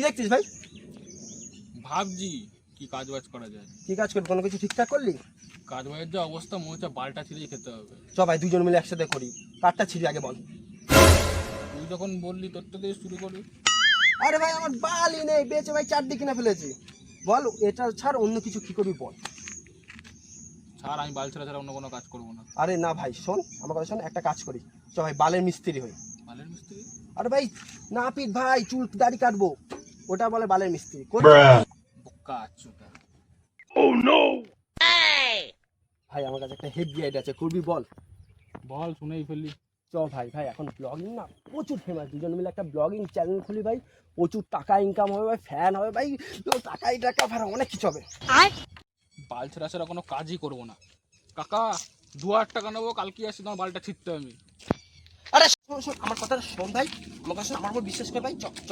দেখছিস ভাই? ভাবছি কি কাজ বাজ করা যায়। কি কাজ করবি? কোনো কিছু ঠিকঠাক করলি? কাজ বাজের যে অবস্থা মনে হচ্ছে বালটা ছিঁড়েই খেতে হবে। চ ভাই দুজন মিলে একসাথে করি। কাঠটা ছিঁড়ি আগে বল। তুই যখন বললি তোরটা দিয়ে শুরু করবি। আরে ভাই আমার বালই নেই, বেচে ভাই 4 কিনে ফেলেছি। বল এটা ছাড় অন্য কিছু কি করবি বল। ছাড়, আমি বাল ছেড়া ছাড়া অন্য কোনো কাজ করবো না। আরে না ভাই শোন, আমার কথা শোন, একটা কাজ করি। চ ভাই বালের মিস্ত্রি হই। বালের মিস্ত্রি? আরে ভাই না পিট ভাই, চুল দাড়ি কাটবো, ওটা বলে বালের মিস্ত্রি। বোকা চোদা। ভাই আমার কাছে একটা হেভি আইডিয়া আছে, করবি বল? বল, শুনেই ফেললি। চ ভাই ভাই এখন ব্লগিং না প্রচুর ফেমাস, দুজন মিলে একটা ব্লগিং চ্যানেল খুলি ভাই, প্রচুর টাকা ইনকাম হবে ভাই, ফ্যান হবে ভাই, টাকাই টাকা ভাই, অনেক কিছু হবে। বাল ছেড়া ছাড়া কোনো কাজই করবো না। কাকা 2000 টাকা নেবো, কালকে আসি তোমার বালটা ছিঁড়তে আমি। আরে শোন শোন আমার কথাটা শোন ভাই, আমার কথা শোন, আমার উপর বিশ্বাস কর ভাই। চ চ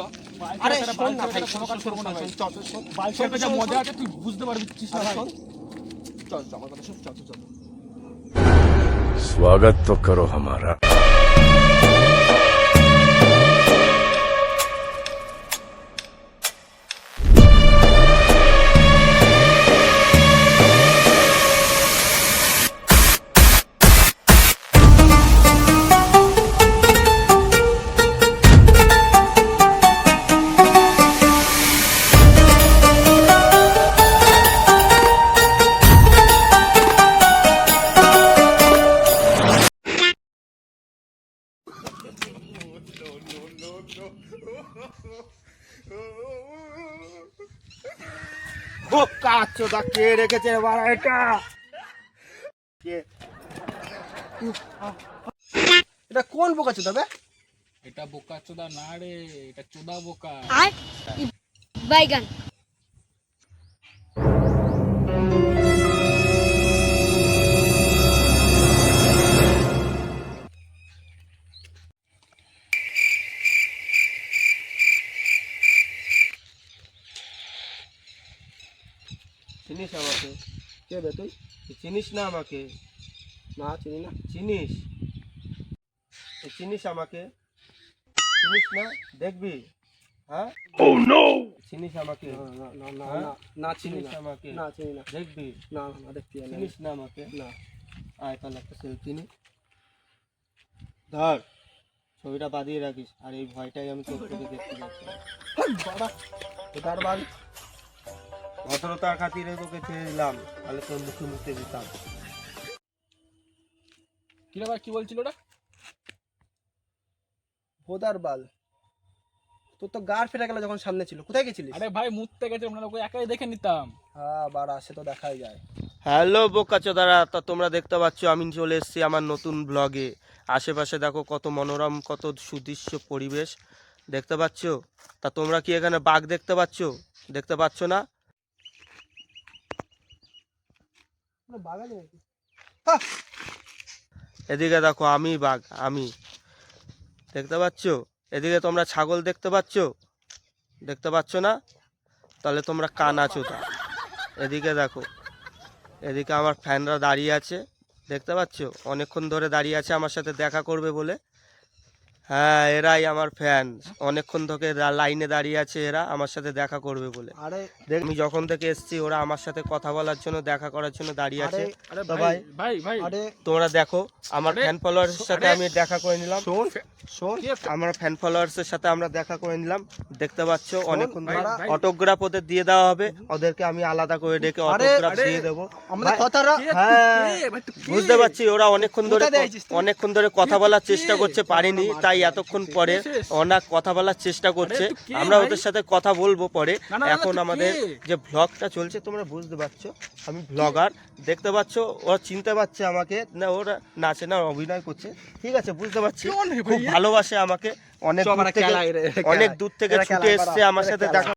আরে শোন না ভাই, কোনো কাজ করবো না ভাই। চ চ শোন, বাল ছেড়ে যা মজা আছে তুই বুঝতে পারবি না ভাই। শোন চল চল আমার কথা শোন, চল চল। स्वागत तो करो हमारा। ও কাচ্চোদা কে রেখেছে বাড়া এটা? কে? এটা কোন বোকা চোদা বে? এটা বোকা চোদা না রে, এটা চোদা বোকা। বাইগান। চিনিস আমাকে? কে বে তুই? চিনিস না আমাকে? না চিনি না। চিনিস? চিনিস আমাকে? চিনিস না? দেখবি? হ্যাঁ? Oh no! চিনিস আমাকে? না না না না চিনিস আমাকে? না চিনি না। দেখবি? না না দেখতে না। চিনিস না আমাকে? না। আয় তাহলে একটা সেলফি নি। ধর ছবিটা বাঁধিয়ে রাখিস, আর এই ভয়টাই আমি তোর থেকে দেখতে যাচ্ছি। বাবা এটার বাল ভদ্রতার খাতিরে তোকে ছেড়ে দিলাম, তাহলে তোর মুখে মুখে দিতাম। কি রে ভাই, কি বলছিল ওটা? ভোদার বাল, তোর তো গাড় ফেটে গেল যখন সামনে ছিল, কোথায় গেছিলিস? আরে ভাই মুততে গেছে, আমরা ওকে একাই দেখে নিতাম। হ্যাঁ বাড়া সে তো দেখাই যায়। হ্যালো বোকাচোদারা, তা তোমরা দেখতে পাচ্ছ আমি চলে এসেছি আমার নতুন ব্লগে। আশেপাশে দেখো কত মনোরম, কত সুদৃশ্য পরিবেশ দেখতে পাচ্ছ। তা তোমরা কি এখানে বাঘ দেখতে পাচ্ছ? দেখতে পাচ্ছ না? এদিকে দেখো আমি বাঘ, আমি দেখতে পাচ্ছ। এদিকে তোমরা ছাগল দেখতে পাচ্ছ? দেখতে পাচ্ছ না? তাহলে তোমরা কানা চোদা। এদিকে দেখো, এদিকে আমার ফ্যানরা দাঁড়িয়ে আছে, দেখতে পাচ্ছ? অনেকক্ষণ ধরে দাঁড়িয়ে আছে আমার সাথে দেখা করবে বলে। হ্যাঁ এরাই আমার ফ্যান, অনেকক্ষণ থেকে লাইনে দাঁড়িয়ে আছে এরা আমার সাথে দেখা করবে বলে। আরে আমি যখন থেকে এসেছি ওরা আমার সাথে কথা বলার জন্য, দেখা করার জন্য দাঁড়িয়ে আছে। তো ভাই ভাই ভাই তোমরা দেখো আমার ফ্যান ফলোয়ার্সের সাথে আমি দেখা করে নিলাম। শোন শোন আমার ফ্যান ফলোয়ার্সের সাথে আমরা দেখা করে নিলাম, দেখতে পাচ্ছ? অনেকক্ষণ ধরে অটোগ্রাফ ওদের দিয়ে দেওয়া হবে, ওদেরকে আমি আলাদা করে ডেকে অটোগ্রাফ দিয়ে দেবো। হ্যাঁ বুঝতে পারছি ওরা অনেকক্ষণ ধরে কথা বলার চেষ্টা করছে, পারিনি, তাই এতক্ষণ পরে অনেক কথা বলার চেষ্টা করছে। আমরা ওদের সাথে কথা বলবো পরে। এখন আমাদের যে ব্লগটা চলছে তোমরা বুঝতে পারছো, আমি ব্লগার, দেখতে পাচ্ছ ওরা চিনতে পারছে আমাকে না, ওরা নাচে না অভিনয় করছে, ঠিক আছে বুঝতে পারছি, খুব ভালোবাসে আমাকে, অনেক দূর থেকে ছুটে এসছে আমার সাথে দেখা।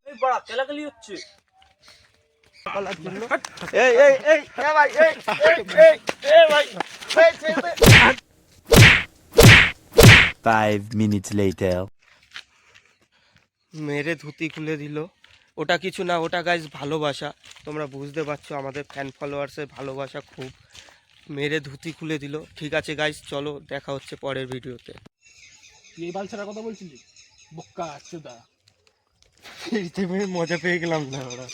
Five minutes later. মেরে ধুতি খুলে দিল। ওটা কিছু না, ওটা গাইজ ভালোবাসা, তোমরা বুঝতে পারছো আমাদের ফ্যান ফলোয়ার্সের ভালোবাসা খুব। মেরে ধুতি খুলে দিল। ঠিক আছে গাইজ চলো দেখা হচ্ছে পরের ভিডিওতে। এই বাল ছাড়ার কথা বলছিলি? বোকা চোদা। মজা পেয়ে গেলাম না ওরা